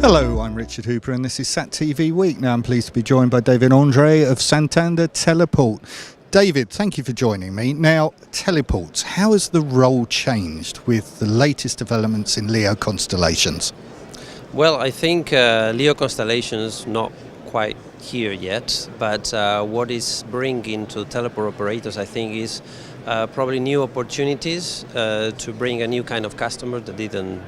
Hello, I'm Richard Hooper and this is SatTV Week. Now I'm pleased to be joined by David Andre of Santander Teleport. David, thank you for joining me. Now, teleports, how has the role changed with the latest developments in LEO constellations? Well, I think LEO constellations not quite here yet, but what is bringing to teleport operators, I think, is probably new opportunities to bring a new kind of customer that didn't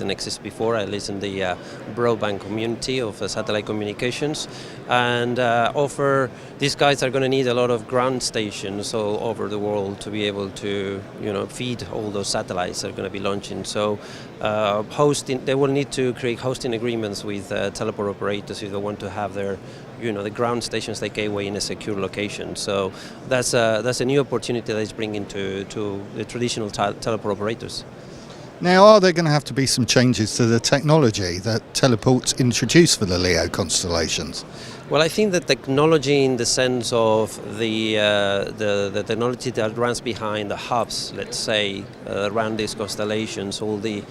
exist before, at least in the broadband community of satellite communications, and offer. These guys are going to need a lot of ground stations all over the world to be able to, feed all those satellites that are going to be launching. So, hosting, they will need to create hosting agreements with teleport operators if they want to have their, the ground stations they gateway in a secure location. So that's a new opportunity that is bringing to the traditional teleport operators. Now, are there going to have to be some changes to the technology that teleports introduced for the LEO constellations? Well, I think the technology, in the sense of the technology that runs behind the hubs, let's say, around these constellations, all the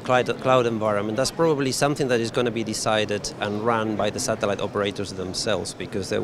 cloud environment, that's probably something that is going to be decided and run by the satellite operators themselves, because they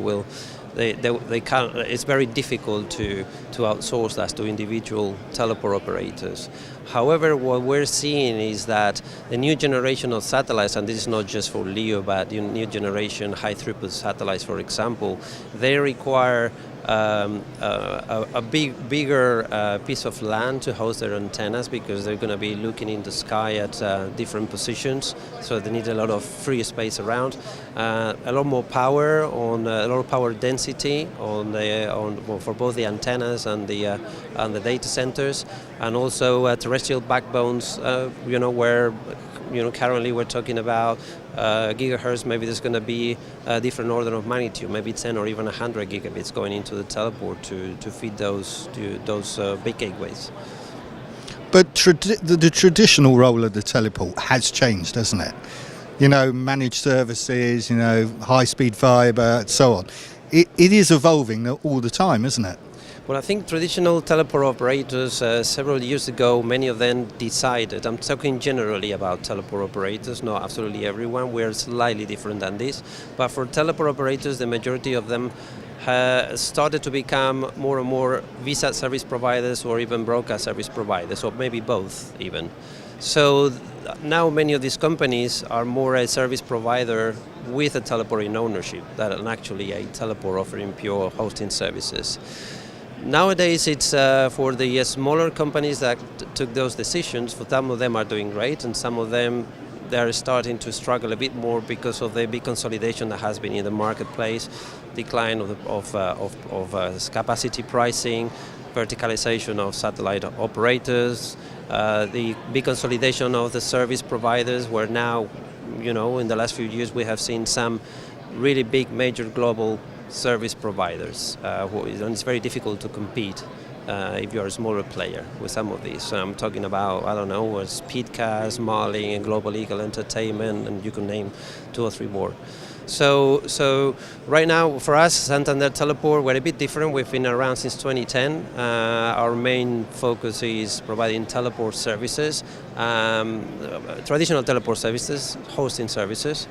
can't. It's very difficult to outsource that to individual teleport operators. However, what we're seeing is that the new generation of satellites, and this is not just for LEO, but the new generation high-throughput satellites, for example, they require a bigger piece of land to host their antennas, because they're going to be looking in the sky at different positions, so they need a lot of free space around, a lot more power, a lot of power density for both the antennas and the data centers, and also terrestrial backbones, where currently we're talking about gigahertz. Maybe there's going to be a different order of magnitude, maybe 10 or even 100 gigabits going into the teleport to feed those big gateways. But the traditional role of the teleport has changed, hasn't it? Managed services, high-speed fibre, so on. It is evolving all the time, isn't it? Well, I think traditional teleport operators, several years ago, many of them decided, I'm talking generally about teleport operators, not absolutely everyone, we're slightly different than this, but for teleport operators, the majority of them started to become more and more VSAT service providers or even broadcast service providers, or maybe both even. So now many of these companies are more a service provider with a teleport in ownership than actually a teleport offering pure hosting services. Nowadays, it's for the smaller companies that took those decisions. For some of them are doing great, and some of them they're starting to struggle a bit more because of the big consolidation that has been in the marketplace, decline of capacity pricing, verticalization of satellite operators, the big consolidation of the service providers, where now, in the last few years we have seen some really big major global service providers, and it's very difficult to compete if you're a smaller player with some of these. So I'm talking about, Speedcast, Marlin, and Global Eagle Entertainment, and you can name 2 or 3 more. So right now, for us, Santander Teleport, we're a bit different. We've been around since 2010. Our main focus is providing teleport services, traditional teleport services, hosting services.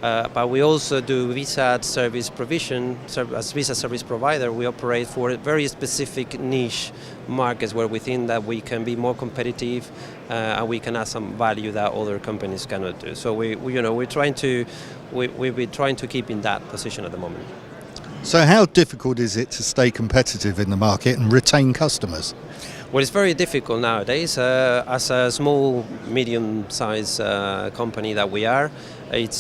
But we also do VSAT service provision. As VSAT service provider, we operate for very specific niche markets where we think that we can be more competitive and we can add some value that other companies cannot do. So we've been trying to keep in that position at the moment. So how difficult is it to stay competitive in the market and retain customers? Well, it's very difficult nowadays. As a small, medium-sized company that we are,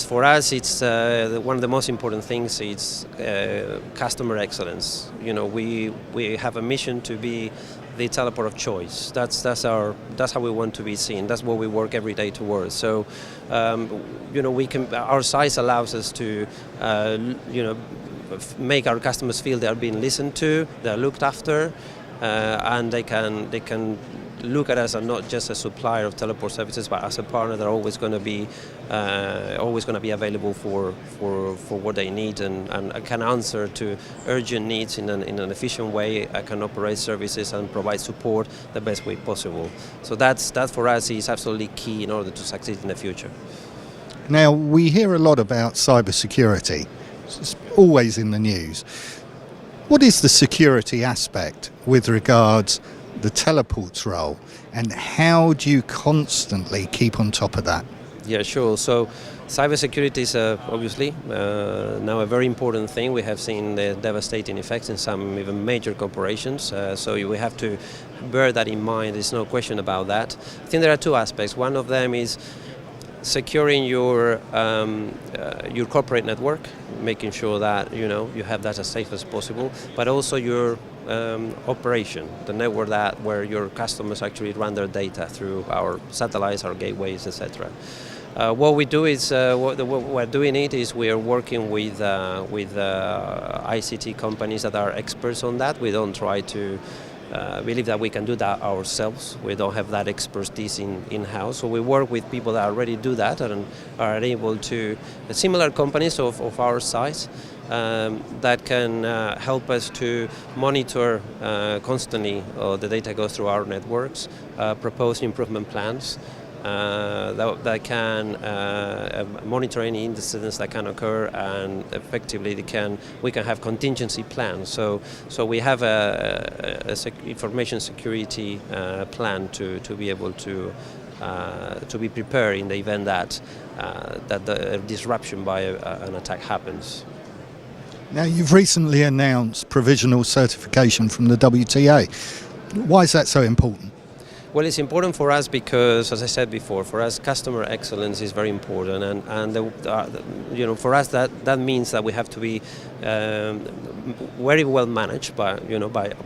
for us, it's one of the most important things. It's customer excellence. We have a mission to be the teleport of choice. That's how we want to be seen. That's what we work every day towards. So, our size allows us to, make our customers feel they are being listened to, they are looked after. And they can look at us as not just a supplier of teleport services, but as a partner that are always going to be available for what they need and can answer to urgent needs in an efficient way. I can operate services and provide support the best way possible. So that for us is absolutely key in order to succeed in the future. Now, we hear a lot about cybersecurity. It's always in the news. What is the security aspect with regards the teleport's role, and how do you constantly keep on top of that? Yeah, sure. So cybersecurity is obviously now a very important thing. We have seen the devastating effects in some even major corporations. So we have to bear that in mind. There's no question about that. I think there are two aspects. One of them is securing your corporate network, making sure that you have that as safe as possible, but also your operation, the network where your customers actually run their data through our satellites, our gateways, etc. What we do is what we're doing is we are working with ICT companies that are experts on that. We don't try to believe that we can do that ourselves. We don't have that expertise in-house. So we work with people that already do that and are able to, similar companies of our size, that can help us to monitor constantly the data goes through our networks, propose improvement plans, that can monitor any incidents that can occur, and effectively we can have contingency plans. So we have a information security plan to be able to be prepared in the event that the disruption by an attack happens. Now, you've recently announced provisional certification from the WTA. Why is that so important? Well, it's important for us because, as I said before, for us customer excellence is very important, and for us that means that we have to be very well managed by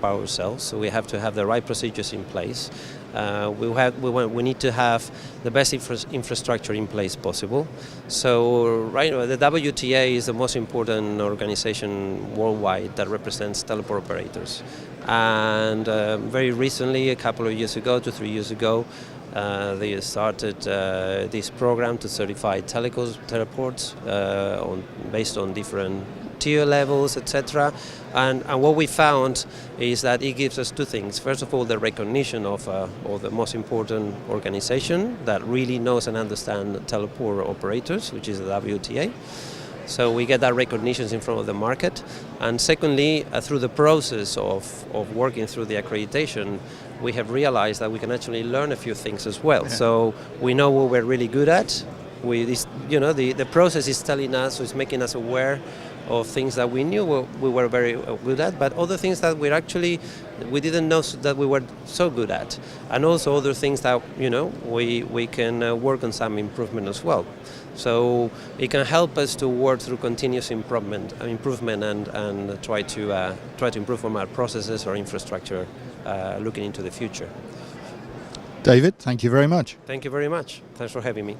ourselves. So we have to have the right procedures in place. We need to have the best infrastructure in place possible. So right now, the WTA is the most important organization worldwide that represents teleport operators. And very recently, a couple of years ago, 2-3 years ago, they started this program to certify teleports based on different tier levels, etc. And what we found is that it gives us two things. First of all, the recognition of the most important organization that really knows and understands teleport operators, which is the WTA. So we get that recognition in front of the market. And secondly, through the process of working through the accreditation, we have realized that we can actually learn a few things as well. Yeah. So we know what we're really good at. The process is telling us, so it's making us aware of things that we knew we were very good at, but other things that we didn't know that we were so good at, and also other things that we can work on some improvement as well. So it can help us to work through continuous improvement and try to improve on our processes or infrastructure, looking into the future. David, thank you very much. Thank you very much. Thanks for having me.